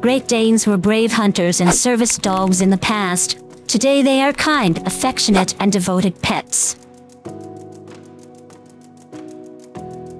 Great Danes were brave hunters and service dogs in the past. Today they are kind, affectionate, and devoted pets.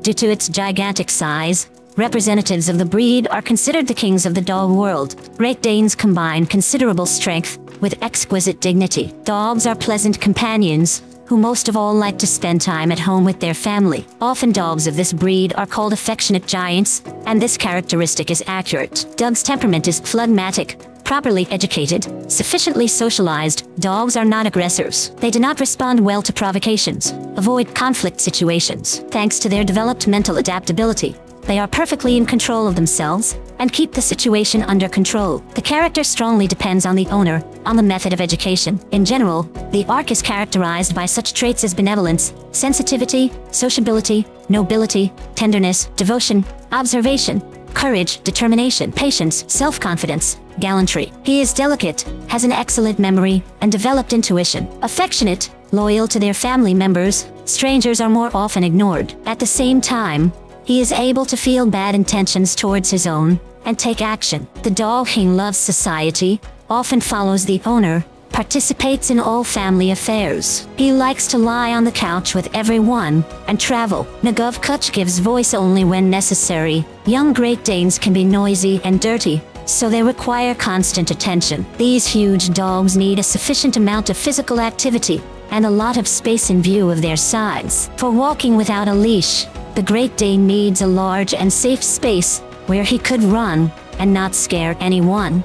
Due to its gigantic size, representatives of the breed are considered the kings of the dog world. Great Danes combine considerable strength with exquisite dignity. Dogs are pleasant companions who most of all like to spend time at home with their family. Often dogs of this breed are called affectionate giants, and this characteristic is accurate. Doug's temperament is phlegmatic. Properly educated, sufficiently socialized, dogs are not aggressors. They do not respond well to provocations, avoid conflict situations. Thanks to their developed mental adaptability, they are perfectly in control of themselves and keep the situation under control. The character strongly depends on the owner, on the method of education. In general, the arc is characterized by such traits as benevolence, sensitivity, sociability, nobility, tenderness, devotion, observation, courage, determination, patience, self-confidence, gallantry. He is delicate, has an excellent memory, and developed intuition. Affectionate, loyal to their family members, strangers are more often ignored. At the same time, he is able to feel bad intentions towards his own and take action. The dog king loves society, often follows the owner, participates in all family affairs. He likes to lie on the couch with everyone and travel. Nagov gives voice only when necessary. Young Great Danes can be noisy and dirty, so they require constant attention. These huge dogs need a sufficient amount of physical activity and a lot of space in view of their size. For walking without a leash, the Great Dane needs a large and safe space where he could run and not scare anyone.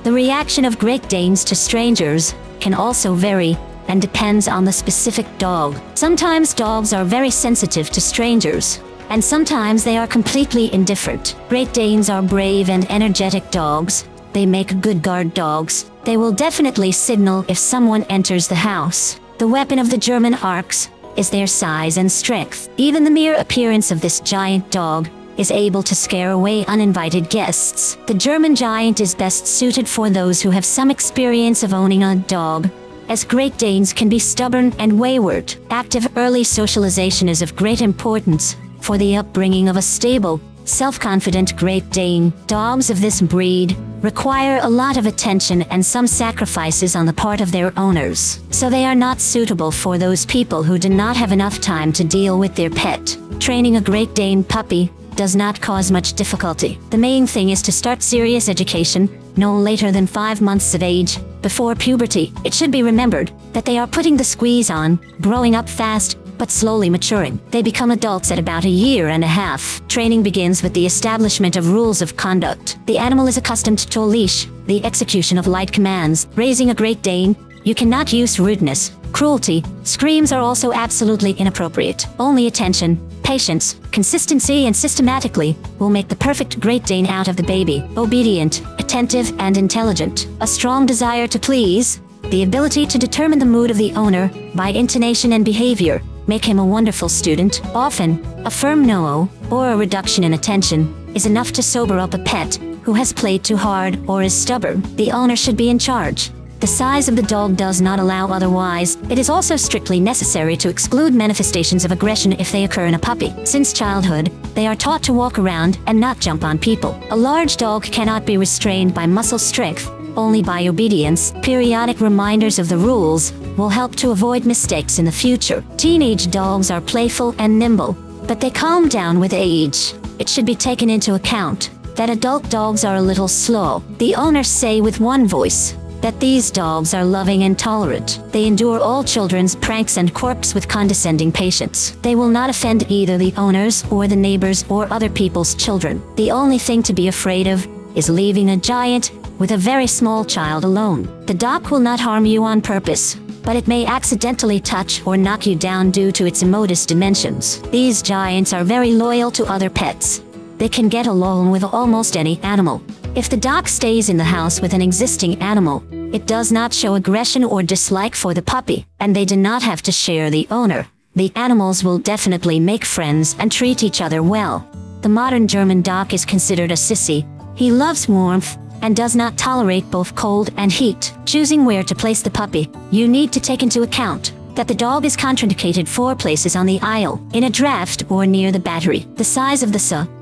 The reaction of Great Danes to strangers can also vary and depends on the specific dog. Sometimes dogs are very sensitive to strangers, and sometimes they are completely indifferent. Great Danes are brave and energetic dogs. They make good guard dogs. They will definitely signal if someone enters the house. The weapon of the German Arcs is their size and strength. Even the mere appearance of this giant dog is able to scare away uninvited guests. The German giant is best suited for those who have some experience of owning a dog, as Great Danes can be stubborn and wayward. Active early socialization is of great importance for the upbringing of a stable, self-confident Great Dane. Dogs of this breed require a lot of attention and some sacrifices on the part of their owners, so they are not suitable for those people who do not have enough time to deal with their pet. Training a Great Dane puppy does not cause much difficulty. The main thing is to start serious education no later than 5 months of age. Before puberty, it should be remembered that they are putting the squeeze on, growing up fast, but slowly maturing. They become adults at about 1.5 years. Training begins with the establishment of rules of conduct. The animal is accustomed to a leash, the execution of light commands. Raising a Great Dane, you cannot use rudeness, cruelty. Screams are also absolutely inappropriate. Only attention, patience, consistency, and systematically will make the perfect Great Dane out of the baby. Obedient, attentive, and intelligent. A strong desire to please, the ability to determine the mood of the owner by intonation and behavior, make him a wonderful student. Often, a firm no or a reduction in attention is enough to sober up a pet who has played too hard or is stubborn. The owner should be in charge. The size of the dog does not allow otherwise. It is also strictly necessary to exclude manifestations of aggression if they occur in a puppy. Since childhood, they are taught to walk around and not jump on people. A large dog cannot be restrained by muscle strength, only by obedience. Periodic reminders of the rules will help to avoid mistakes in the future. Teenage dogs are playful and nimble, but they calm down with age. It should be taken into account that adult dogs are a little slow. The owners say with one voice that these dogs are loving and tolerant. They endure all children's pranks and quirks with condescending patience. They will not offend either the owners or the neighbors or other people's children. The only thing to be afraid of is leaving a giant with a very small child alone. The dog will not harm you on purpose, but it may accidentally touch or knock you down due to its immodest dimensions. These giants are very loyal to other pets. They can get along with almost any animal. If the dog stays in the house with an existing animal, it does not show aggression or dislike for the puppy, and they do not have to share the owner. The animals will definitely make friends and treat each other well. The modern German dog is considered a sissy. He loves warmth and does not tolerate both cold and heat. Choosing where to place the puppy, you need to take into account that the dog is contraindicated for places on the aisle, in a draft, or near the battery. The size of the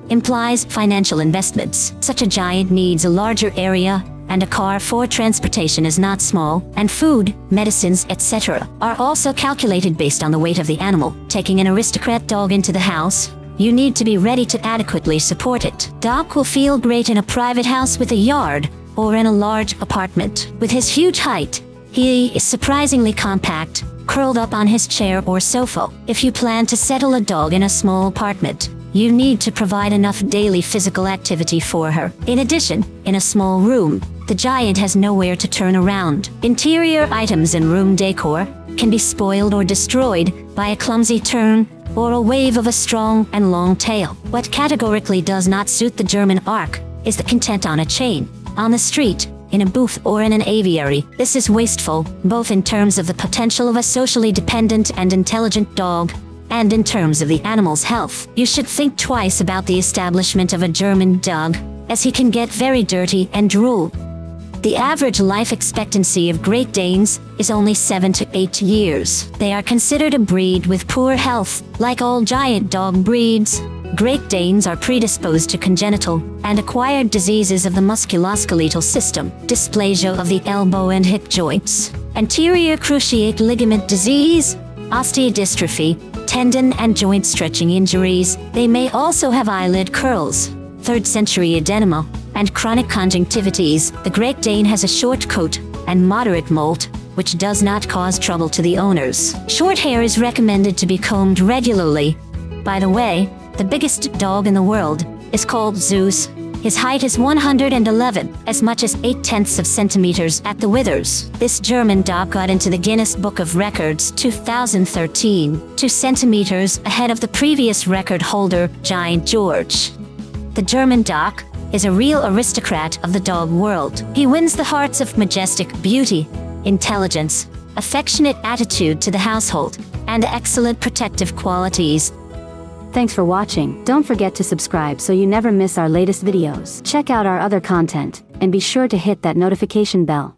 implies financial investments. Such a giant needs a larger area, and a car for transportation is not small, and food, medicines, etc. are also calculated based on the weight of the animal. Taking an aristocrat dog into the house, you need to be ready to adequately support it. Dog will feel great in a private house with a yard, or in a large apartment. With his huge height, he is surprisingly compact, curled up on his chair or sofa. If you plan to settle a dog in a small apartment, you need to provide enough daily physical activity for her. In addition, in a small room, the giant has nowhere to turn around. Interior items and room decor can be spoiled or destroyed by a clumsy turn or a wave of a strong and long tail. What categorically does not suit the German Ark is the content on a chain, on the street, in a booth, or in an aviary. This is wasteful, both in terms of the potential of a socially dependent and intelligent dog, and in terms of the animal's health. You should think twice about the establishment of a German dog, as he can get very dirty and drool. The average life expectancy of Great Danes is only 7 to 8 years. They are considered a breed with poor health. Like all giant dog breeds, Great Danes are predisposed to congenital and acquired diseases of the musculoskeletal system, dysplasia of the elbow and hip joints, anterior cruciate ligament disease, osteodystrophy, tendon and joint stretching injuries. They may also have eyelid curls, third-century edema, and chronic conjunctivitis. The Great Dane has a short coat and moderate molt, which does not cause trouble to the owners. Short hair is recommended to be combed regularly. By the way, the biggest dog in the world is called Zeus. His height is 111, as much as 0.8 centimeters at the withers. This German dog got into the Guinness Book of Records 2013, 2 centimeters ahead of the previous record holder, Giant George. The German dog is a real aristocrat of the dog world. He wins the hearts of Majestic beauty, intelligence, affectionate attitude to the household, and excellent protective qualities. Thanks for watching. Don't forget to subscribe so you never miss our latest videos. Check out our other content, and be sure to hit that notification bell.